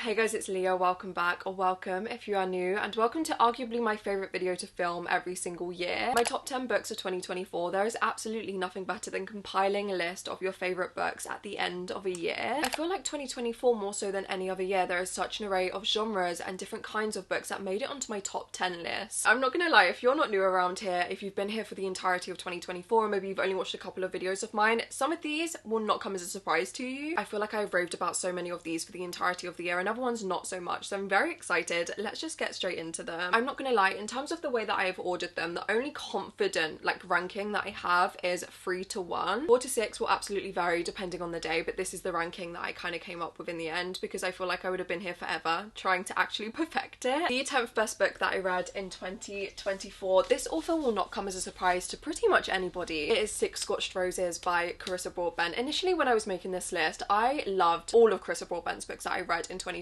Hey guys, it's Leah. Welcome back, or welcome if you are new, and welcome to arguably my favourite video to film every single year. My top 10 books of 2024. There is absolutely nothing better than compiling a list of your favourite books at the end of a year. I feel like 2024, more so than any other year, there is such an array of genres and different kinds of books that made it onto my top 10 list. I'm not gonna lie, if you're not new around here, if you've been here for the entirety of 2024, or maybe you've only watched a couple of videos of mine, some of these will not come as a surprise to you. I feel like I've raved about so many of these for the entirety of the year, and other ones not so much, so I'm very excited. Let's just get straight into them. I'm not gonna lie, in terms of the way that I have ordered them, the only confident ranking that I have is 3 to 1. 4 to 6 will absolutely vary depending on the day, but this is the ranking that I kind of came up with in the end because I feel like I would have been here forever trying to actually perfect it. The 10th best book that I read in 2024. This author will not come as a surprise to pretty much anybody. It is Six Scorched Roses by Carissa Broadbent. Initially, when I was making this list, I loved all of Carissa Broadbent's books that I read in 2024.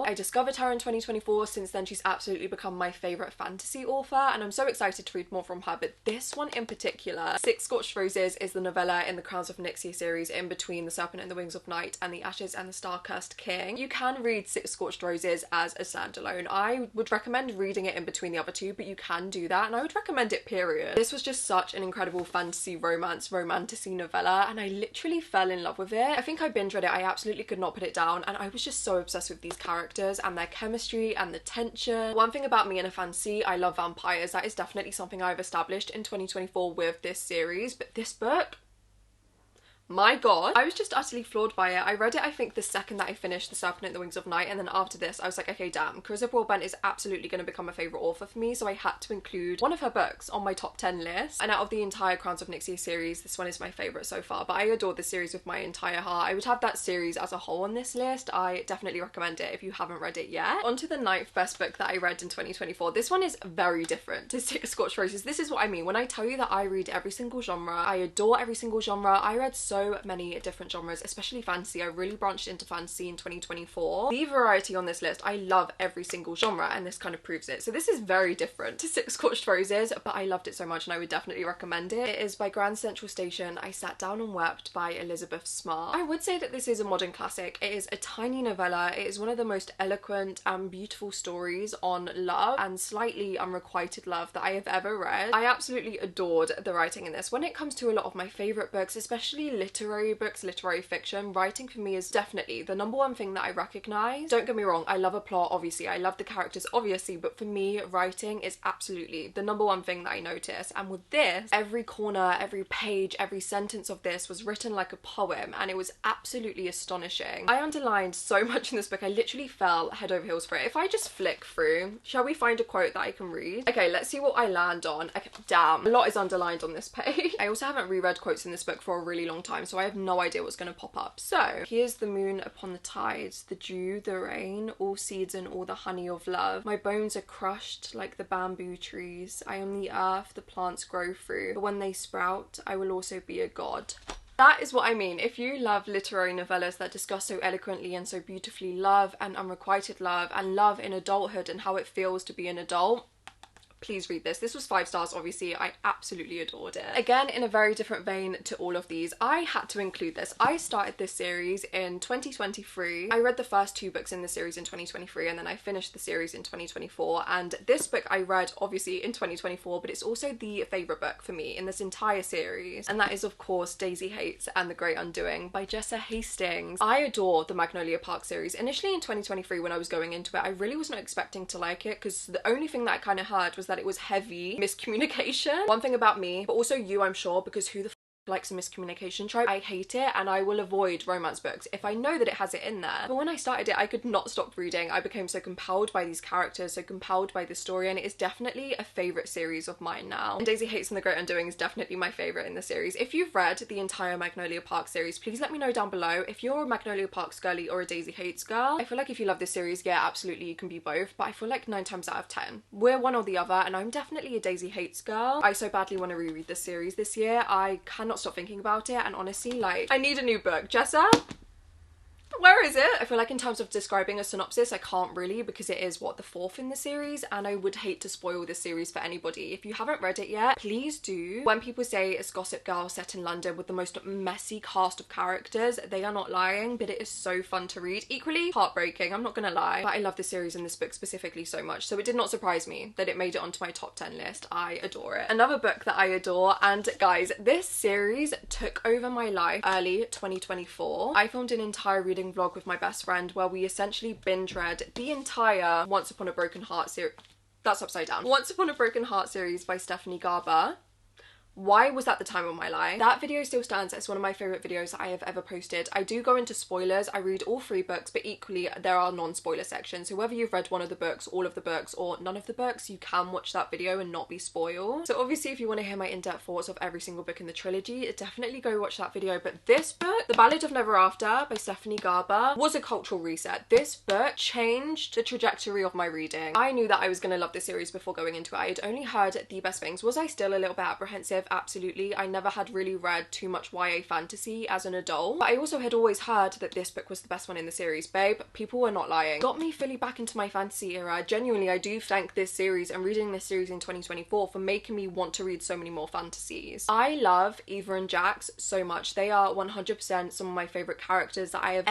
I discovered her in 2024. Since then, she's absolutely become my favourite fantasy author, and I'm so excited to read more from her. But this one in particular, Six Scorched Roses, is the novella in the Crowns of Nixia series in between The Serpent and the Wings of Night and The Ashes and the Star-Cursed King. You can read Six Scorched Roses as a standalone. I would recommend reading it in between the other two, but you can do that, and I would recommend it, period. This was just such an incredible fantasy romantasy novella, and I literally fell in love with it. I think I binge read it. I absolutely could not put it down, and I was just so obsessed with these characters and their chemistry and the tension. One thing about me in a fantasy, I love vampires. That is definitely something I've established in 2024 with this series, but this book, my god, I was just utterly floored by it. I read it, I think, the second that I finished The Serpent and the Wings of Night, and then after this I was like, okay, damn, Carissa Broadbent is absolutely going to become a favourite author for me, so I had to include one of her books on my top 10 list. And out of the entire Crowns of Nixia series, this one is my favourite so far, but I adore this series with my entire heart. I would have that series as a whole on this list. I definitely recommend it if you haven't read it yet. On to the 9th best book that I read in 2024. This one is very different to Six Scorched Roses. This is what I mean when I tell you that I read every single genre. I adore every single genre. I read so many different genres, especially fantasy. I really branched into fantasy in 2024. The variety on this list, I love every single genre, and this kind of proves it. So this is very different to Six Scorched Roses, but I loved it so much and I would definitely recommend it. It is by Grand Central Station, I Sat Down and Wept by Elizabeth Smart. I would say that this is a modern classic. It is a tiny novella. It is one of the most eloquent and beautiful stories on love and slightly unrequited love that I have ever read. I absolutely adored the writing in this. When it comes to a lot of my favourite books, especially literary books, literary fiction, writing for me is definitely the number one thing that I recognise. Don't get me wrong, I love a plot, obviously, I love the characters, obviously, but for me, writing is absolutely the number one thing that I notice. And with this, every corner, every page, every sentence of this was written like a poem, and it was absolutely astonishing. I underlined so much in this book, I literally fell head over heels for it. If I just flick through, shall we find a quote that I can read? Okay, let's see what I land on. Okay, damn, a lot is underlined on this page. I also haven't reread quotes in this book for a really long time, so I have no idea what's going to pop up. So, here's the moon upon the tides, the dew, the rain, all seeds and all the honey of love. My bones are crushed like the bamboo trees. I am the earth the plants grow through, but when they sprout, I will also be a god. That is what I mean. If you love literary novellas that discuss so eloquently and so beautifully love and unrequited love and love in adulthood and how it feels to be an adult, please read this. This was 5 stars, obviously. I absolutely adored it. Again, in a very different vein to all of these, I had to include this. I started this series in 2023. I read the first 2 books in the series in 2023, and then I finished the series in 2024. And this book I read, obviously, in 2024, but it's also the favourite book for me in this entire series. And that is, of course, Daisy Hates and the Great Undoing by Jessa Hastings. I adore the Magnolia Park series. Initially in 2023, when I was going into it, I really was not expecting to like it because the only thing that I kind of heard was that it was heavy miscommunication. One thing about me, but also you, I'm sure, because who the likes a miscommunication trope? I hate it, and I will avoid romance books if I know that it has it in there. But when I started it, I could not stop reading. I became so compelled by these characters, so compelled by the story, and it is definitely a favourite series of mine now. And Daisy Hates and the Great Undoing is definitely my favourite in the series. If you've read the entire Magnolia Park series, please let me know down below if you're a Magnolia Parks girly or a Daisy Hates girl. I feel like if you love this series, yeah, absolutely, you can be both, but I feel like 9 times out of 10, we're one or the other, and I'm definitely a Daisy Hates girl. I so badly want to reread this series this year. I cannot stop thinking about it, and honestly, like, I need a new book. Jessa, Where is it? I feel like in terms of describing a synopsis, I can't really, because it is, what, the 4th in the series, and I would hate to spoil this series for anybody. If you haven't read it yet, please do. When people say it's Gossip Girl set in London with the most messy cast of characters, they are not lying, but it is so fun to read. Equally heartbreaking, I'm not gonna lie, but I love this series and this book specifically so much, so it did not surprise me that it made it onto my top 10 list. I adore it. Another book that I adore, and guys, this series took over my life early 2024. I filmed an entire reading vlog with my best friend where we essentially binge read the entire Once Upon a Broken Heart series. That's upside down. Once Upon a Broken Heart series by Stephanie Garber. Why was that the time of my life? That video still stands as one of my favourite videos I have ever posted. I do go into spoilers, I read all 3 books, but equally there are non-spoiler sections. So whether you've read one of the books, all of the books, or none of the books, you can watch that video and not be spoiled. So obviously if you want to hear my in-depth thoughts of every single book in the trilogy, definitely go watch that video. But this book, The Ballad of Never After by Stephanie Garber, was a cultural reset. This book changed the trajectory of my reading. I knew that I was going to love this series before going into it. I had only heard the best things. Was I still a little bit apprehensive? Absolutely. I never had really read too much YA fantasy as an adult, but I also had always heard that this book was the best one in the series. Babe, people were not lying. Got me fully back into my fantasy era. Genuinely, I do thank this series and reading this series in 2024 for making me want to read so many more fantasies. I love Eva and Jax so much. They are 100% some of my favourite characters that I have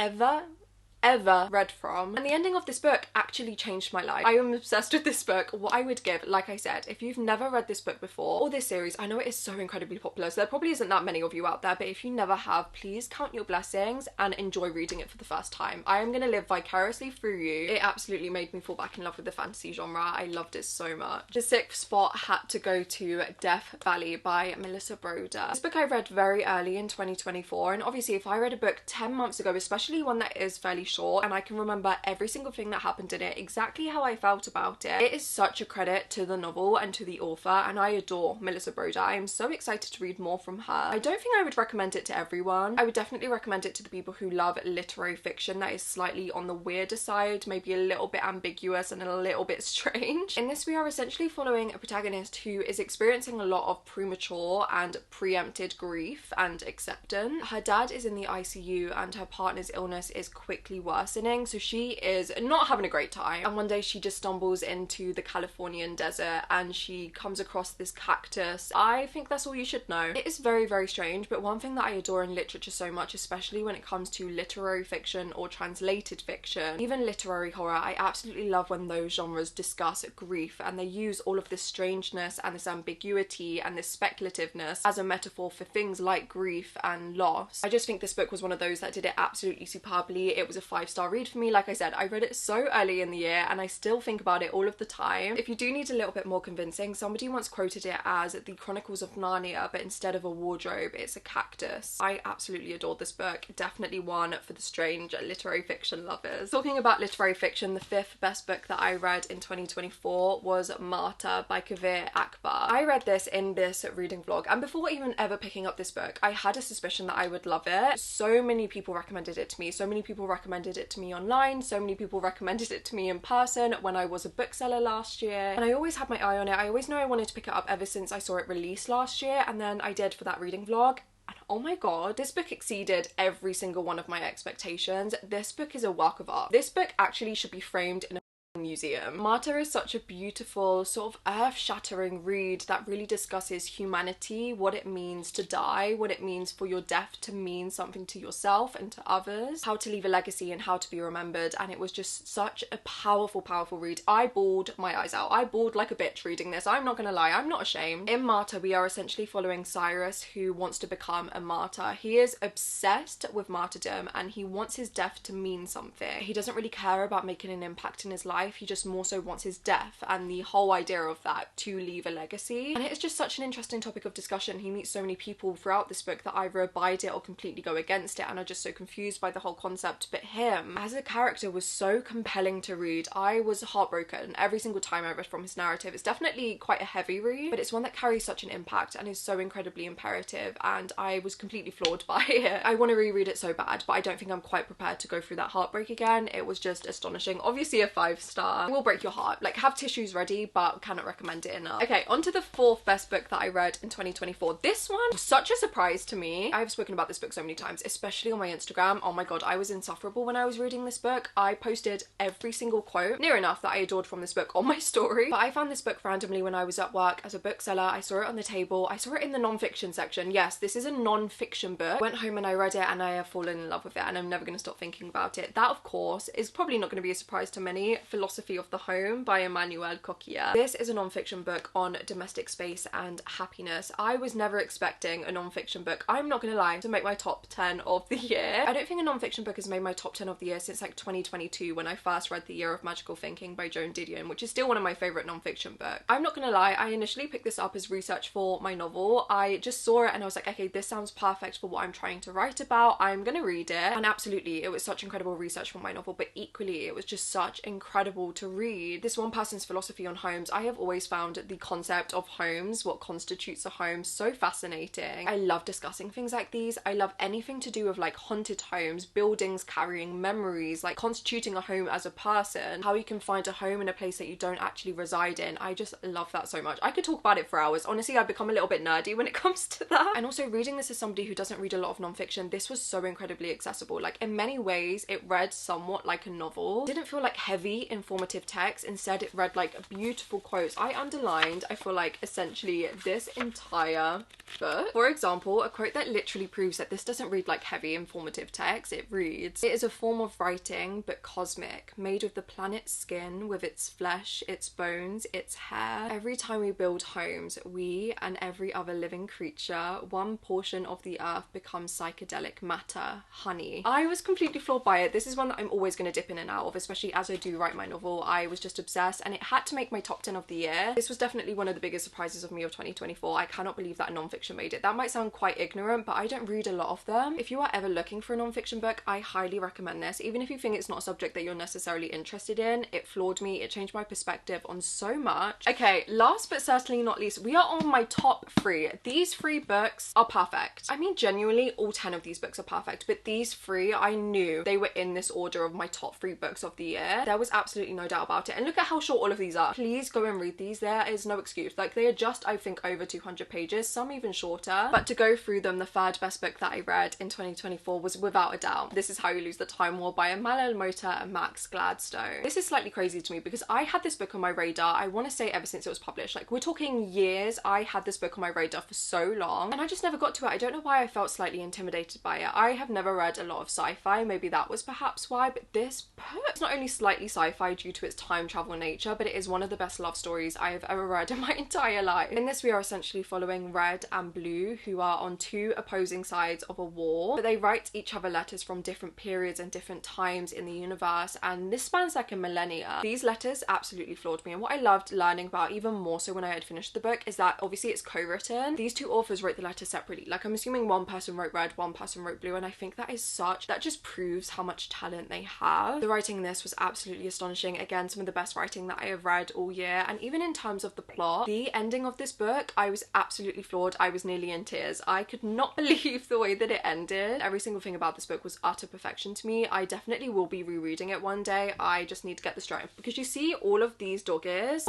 ever read from, and the ending of this book actually changed my life. I am obsessed with this book. What I would give, like I said, if you've never read this book before, or this series, I know it is so incredibly popular, so there probably isn't that many of you out there, but if you never have, please count your blessings and enjoy reading it for the first time. I am gonna live vicariously through you. It absolutely made me fall back in love with the fantasy genre. I loved it so much. The 6th spot had to go to Death Valley by Melissa Broder. This book I read very early in 2024, and obviously if I read a book 10 months ago, especially one that is fairly short, and I can remember every single thing that happened in it, exactly how I felt about it. It is such a credit to the novel and to the author, and I adore Melissa Broder. I am so excited to read more from her. I don't think I would recommend it to everyone. I would definitely recommend it to the people who love literary fiction that is slightly on the weirder side, maybe a little bit ambiguous and a little bit strange. In this, we are essentially following a protagonist who is experiencing a lot of premature and preempted grief and acceptance. Her dad is in the ICU and her partner's illness is quickly worsening, so she is not having a great time, and one day she just stumbles into the Californian desert and she comes across this cactus. I think that's all you should know. It is very, very strange, but one thing that I adore in literature so much, especially when it comes to literary fiction or translated fiction, even literary horror, I absolutely love when those genres discuss grief and they use all of this strangeness and this ambiguity and this speculativeness as a metaphor for things like grief and loss. I just think this book was one of those that did it absolutely superbly. It was a 5-star read for me. Like I said, I read it so early in the year and I still think about it all of the time. If you do need a little bit more convincing, somebody once quoted it as the Chronicles of Narnia, but instead of a wardrobe, it's a cactus. I absolutely adored this book. Definitely one for the strange literary fiction lovers. Talking about literary fiction, the 5th best book that I read in 2024 was Martyr by Kavir Akbar. I read this in this reading vlog, and before even ever picking up this book, I had a suspicion that I would love it. So many people recommended it to me. So many people recommended it to me online. So many people recommended it to me in person when I was a bookseller last year, and I always had my eye on it. I always knew I wanted to pick it up ever since I saw it released last year, and then I did for that reading vlog. And oh my god, this book exceeded every single one of my expectations. This book is a work of art. This book actually should be framed in a museum. Martyr is such a beautiful, sort of earth-shattering read that really discusses humanity, what it means to die, what it means for your death to mean something to yourself and to others, how to leave a legacy and how to be remembered, and it was just such a powerful, powerful read. I bawled my eyes out. I bawled like a bitch reading this. I'm not gonna lie, I'm not ashamed. In Martyr, we are essentially following Cyrus, who wants to become a martyr. He is obsessed with martyrdom and he wants his death to mean something. He doesn't really care about making an impact in his life. He just more so wants his death and the whole idea of that to leave a legacy. And it is just such an interesting topic of discussion. He meets so many people throughout this book that either abide it or completely go against it and are just so confused by the whole concept. But him as a character was so compelling to read. I was heartbroken every single time I read from his narrative. It's definitely quite a heavy read, but it's one that carries such an impact and is so incredibly imperative, and I was completely floored by it. I want to reread it so bad, but I don't think I'm quite prepared to go through that heartbreak again. It was just astonishing. Obviously a 5-star. disaster. It will break your heart. Like, have tissues ready, but cannot recommend it enough. Okay, on to the fourth best book that I read in 2024. This one was such a surprise to me. I've spoken about this book so many times, especially on my Instagram. Oh my god, I was insufferable when I was reading this book. I posted every single quote, near enough, that I adored from this book on my story. But I found this book randomly when I was at work as a bookseller. I saw it on the table. I saw it in the non-fiction section. Yes, this is a non-fiction book. Went home and I read it and I have fallen in love with it and I'm never going to stop thinking about it. That, of course, is probably not going to be a surprise to many. Philosophy of the Home by Emmanuel Coquillard. This is a non-fiction book on domestic space and happiness. I was never expecting a non-fiction book, I'm not going to lie, to make my top 10 of the year. I don't think a non-fiction book has made my top 10 of the year since like 2022 when I first read The Year of Magical Thinking by Joan Didion, which is still one of my favourite non-fiction books. I'm not going to lie, I initially picked this up as research for my novel. I just saw it and I was like, okay, this sounds perfect for what I'm trying to write about. I'm going to read it. And absolutely, it was such incredible research for my novel, but equally, it was just such incredible to read. This one person's philosophy on homes. I have always found the concept of homes, what constitutes a home, so fascinating. I love discussing things like these. I love anything to do with like haunted homes, buildings carrying memories, like constituting a home as a person, how you can find a home in a place that you don't actually reside in. I just love that so much. I could talk about it for hours. Honestly, I've become a little bit nerdy when it comes to that. And also reading this as somebody who doesn't read a lot of non-fiction, this was so incredibly accessible. Like in many ways, it read somewhat like a novel. It didn't feel like heavy, informative text. Instead, it read like beautiful quotes. I underlined, I feel like, essentially this entire book. For example, a quote that literally proves that this doesn't read like heavy, informative text. It reads, "It is a form of writing, but cosmic, made of the planet's skin, with its flesh, its bones, its hair. Every time we build homes, we and every other living creature, one portion of the earth becomes psychedelic matter, honey." I was completely floored by it. This is one that I'm always going to dip in and out of, especially as I do write my novel. I was just obsessed and it had to make my top 10 of the year. This was definitely one of the biggest surprises of me of 2024. I cannot believe that a non-fiction made it. That might sound quite ignorant, but I don't read a lot of them. If you are ever looking for a non-fiction book, I highly recommend this. Even if you think it's not a subject that you're necessarily interested in, it floored me. It changed my perspective on so much. Okay, last but certainly not least, we are on my top 3. These 3 books are perfect. I mean, genuinely, all 10 of these books are perfect, but these 3, I knew they were in this order of my top 3 books of the year. There was absolutely no doubt about it. And look at how short all of these are. Please go and read these. There is no excuse. Like, they are just, I think, over 200 pages, some even shorter. But to go through them, the third best book that I read in 2024 was without a doubt This Is How You Lose the Time War by Amal El-Mota and Max Gladstone. This is slightly crazy to me because I had this book on my radar, I want to say ever since it was published. Like, we're talking years. I had this book on my radar for so long and I just never got to it. I don't know why I felt slightly intimidated by it. I have never read a lot of sci-fi. Maybe that was perhaps why, but this book is not only slightly sci-fi due to its time travel nature, but it is one of the best love stories I have ever read in my entire life. In this, we are essentially following Red and Blue, who are on 2 opposing sides of a war, but they write each other letters from different periods and different times in the universe, and this spans like a millennia. These letters absolutely floored me, and what I loved learning about even more so when I had finished the book is that obviously it's co-written. These 2 authors wrote the letters separately. Like, I'm assuming one person wrote red, one person wrote blue, and I think that just proves how much talent they have. The writing in this was absolutely astonishing. Again, some of the best writing that I have read all year, and even in terms of the plot, the ending of this book, I was absolutely floored. I was nearly in tears. I could not believe the way that it ended. Every single thing about this book was utter perfection to me. I definitely will be rereading it one day. I just need to get the strength, because you see all of these doggies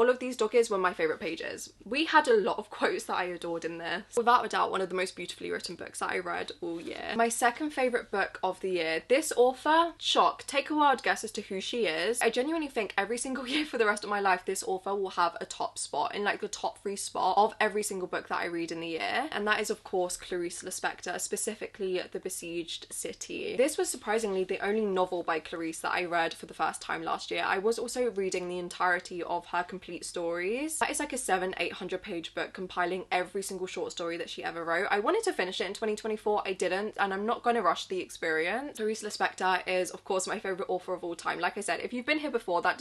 were my favourite pages. We had a lot of quotes that I adored in this. Without a doubt, one of the most beautifully written books that I read all year. My second favourite book of the year. This author, shock, take a wild guess as to who she is. I genuinely think every single year for the rest of my life, this author will have a top spot, in like the top 3 spot of every single book that I read in the year. And that is, of course, Clarice Lispector, specifically The Besieged City. This was surprisingly the only novel by Clarice that I read for the first time last year. I was also reading the entirety of her complete stories. That is like a 700-800 page book compiling every single short story that she ever wrote. I wanted to finish it in 2024, I didn't, and I'm not going to rush the experience. Clarice Lispector is, of course, my favourite author of all time. Like I said, if you've been here before, that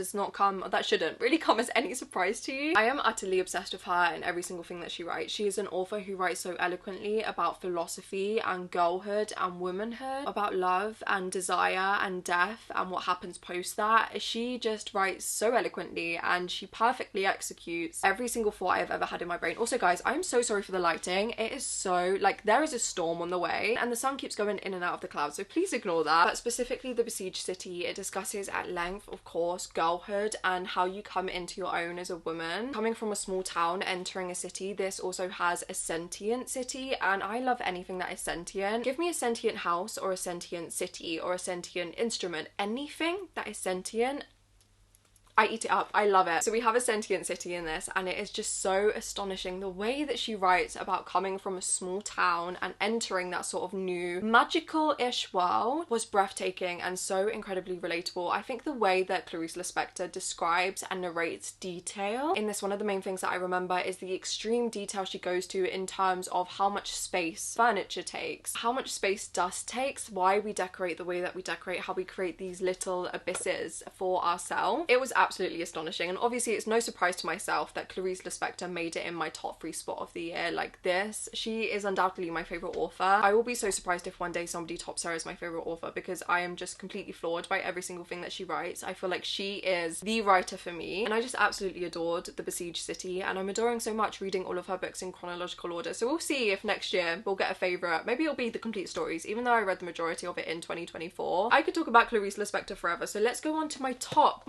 shouldn't really come as any surprise to you. I am utterly obsessed with her and every single thing that she writes. She is an author who writes so eloquently about philosophy and girlhood and womanhood, about love and desire and death and what happens post that. She just writes so eloquently and she perfectly executes every single thought I have ever had in my brain. Also, guys, I'm so sorry for the lighting. It is so, like, there is a storm on the way and the sun keeps going in and out of the clouds, so please ignore that. But specifically The Besieged City, it discusses at length, of course, across girlhood and how you come into your own as a woman. Coming from a small town, entering a city, this also has a sentient city, and I love anything that is sentient. Give me a sentient house or a sentient city or a sentient instrument. Anything that is sentient, I eat it up. I love it. So we have a sentient city in this, and it is just so astonishing. The way that she writes about coming from a small town and entering that sort of new magical-ish world was breathtaking and so incredibly relatable. I think the way that Clarice Lispector describes and narrates detail in this, one of the main things that I remember is the extreme detail she goes to in terms of how much space furniture takes, how much space dust takes, why we decorate the way that we decorate, how we create these little abysses for ourselves. It was absolutely astonishing, and obviously it's no surprise to myself that Clarice Lispector made it in my top 3 spot of the year. Like this, she is undoubtedly my favourite author. I will be so surprised if one day somebody tops her as my favourite author, because I am just completely floored by every single thing that she writes. I feel like she is the writer for me, and I just absolutely adored The Besieged City, and I'm adoring so much reading all of her books in chronological order. So we'll see if next year we'll get a favourite. Maybe it'll be The Complete Stories, even though I read the majority of it in 2024. I could talk about Clarice Lispector forever, so let's go on to my top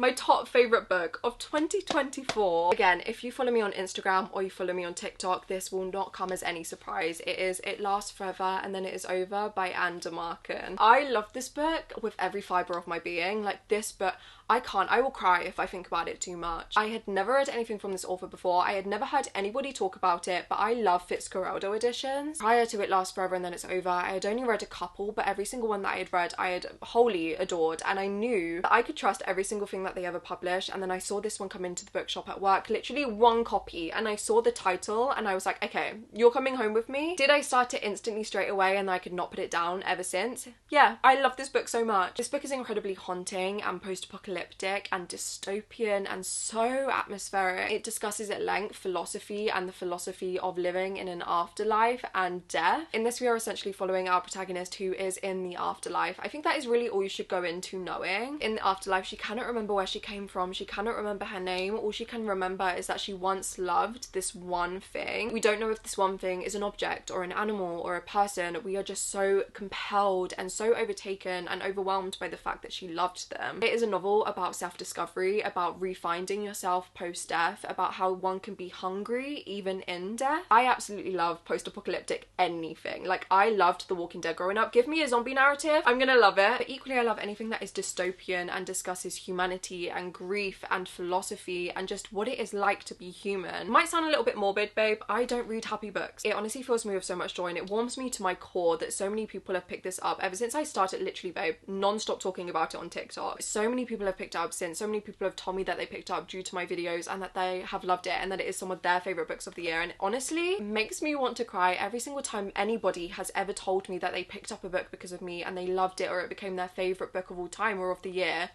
favourite book of 2024. Again, if you follow me on Instagram or you follow me on TikTok, this will not come as any surprise. It is It Lasts Forever and Then It Is Over by Anne DeMarkin. I love this book with every fibre of my being. Like, this book, I will cry if I think about it too much. I had never read anything from this author before. I had never heard anybody talk about it, but I love Fitzcarraldo editions. Prior to It Lasts Forever and Then It's Over, I had only read a couple, but every single one that I had read, I had wholly adored, and I knew that I could trust every single thing that they ever published. And then I saw this one come into the bookshop at work, literally one copy, and I saw the title and I was like, okay, you're coming home with me. Did I start it instantly straight away and I could not put it down ever since? Yeah, I love this book so much. This book is incredibly haunting and post-apocalyptic and dystopian and so atmospheric. It discusses at length philosophy and the philosophy of living in an afterlife and death. In this, we are essentially following our protagonist who is in the afterlife. I think that is really all you should go into knowing. In the afterlife, she cannot remember where she came from. She cannot remember her name. All she can remember is that she once loved this one thing. We don't know if this one thing is an object or an animal or a person. We are just so compelled and so overtaken and overwhelmed by the fact that she loved them. It is a novel about self-discovery, about refinding yourself post-death, about how one can be hungry even in death. I absolutely love post-apocalyptic anything. Like, I loved The Walking Dead growing up. Give me a zombie narrative, I'm gonna love it. But equally, I love anything that is dystopian and discusses humanity and grief and philosophy and just what it is like to be human. Might sound a little bit morbid, babe. I don't read happy books. It honestly fills me with so much joy, and it warms me to my core that so many people have picked this up ever since I started, literally, babe, non-stop talking about it on TikTok. So many people have picked up since. So many people have told me that they picked up due to my videos and that they have loved it and that it is some of their favourite books of the year, and honestly it makes me want to cry every single time anybody has ever told me that they picked up a book because of me and they loved it or it became their favourite book of all time or of the year.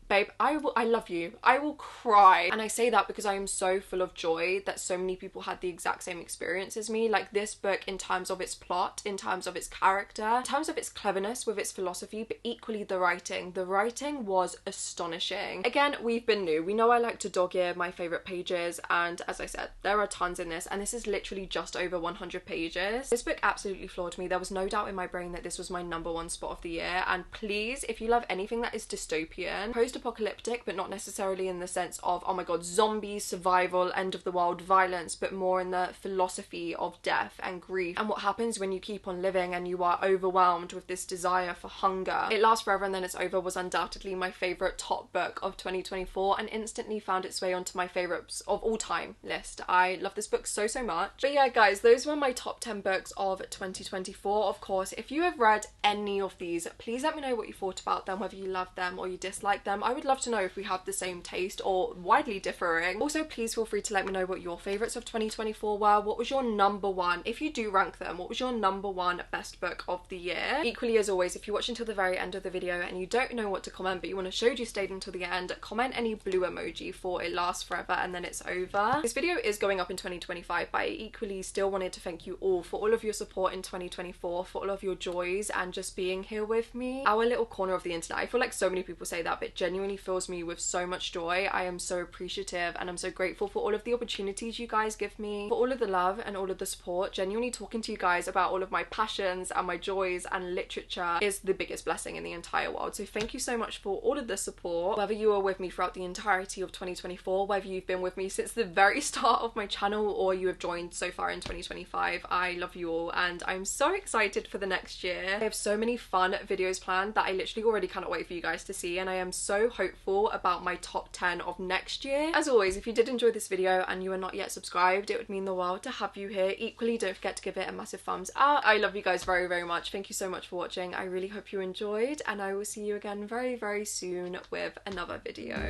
Babe, I love you. I will cry. And I say that because I am so full of joy that so many people had the exact same experience as me. Like, this book, in terms of its plot, in terms of its character, in terms of its cleverness with its philosophy, but equally the writing. The writing was astonishing. Again, we've been new. We know I like to dog ear my favourite pages, and as I said, there are tons in this, and this is literally just over 100 pages. This book absolutely floored me. There was no doubt in my brain that this was my #1 spot of the year, and please, if you love anything that is dystopian, post-apocalyptic, but not necessarily in the sense of, oh my god, zombies, survival, end of the world, violence, but more in the philosophy of death and grief and what happens when you keep on living and you are overwhelmed with this desire for hunger. It Lasts Forever and Then It's Over was undoubtedly my favourite top book of 2024 and instantly found its way onto my favourites of all time list. I love this book so much. But yeah, guys, those were my top 10 books of 2024. Of course, if you have read any of these, please let me know what you thought about them, whether you loved them or you disliked them. I would love to know if we have the same taste or widely differing. Also, please feel free to let me know what your favourites of 2024 were. What was your #1, if you do rank them, what was your #1 best book of the year? Equally, as always, if you watch until the very end of the video and you don't know what to comment but you want to show you stayed until the end, comment any blue emoji for It Lasts Forever and Then It's Over. This video is going up in 2025, but I equally still wanted to thank you all for all of your support in 2024, for all of your joys and just being here with me. Our little corner of the internet. I feel like so many people say that, but genuinely genuinely fills me with so much joy. I am so appreciative and I'm so grateful for all of the opportunities you guys give me, for all of the love and all of the support. Genuinely talking to you guys about all of my passions and my joys and literature is the biggest blessing in the entire world. So thank you so much for all of the support. Whether you are with me throughout the entirety of 2024, whether you've been with me since the very start of my channel, or you have joined so far in 2025, I love you all and I'm so excited for the next year. I have so many fun videos planned that I literally already cannot wait for you guys to see, and I am so hopeful about my top 10 of next year. As always, if you did enjoy this video and you are not yet subscribed, it would mean the world to have you here. Equally, don't forget to give it a massive thumbs up. I love you guys very, very much. Thank you so much for watching. I really hope you enjoyed, and I will see you again very, very soon with another video.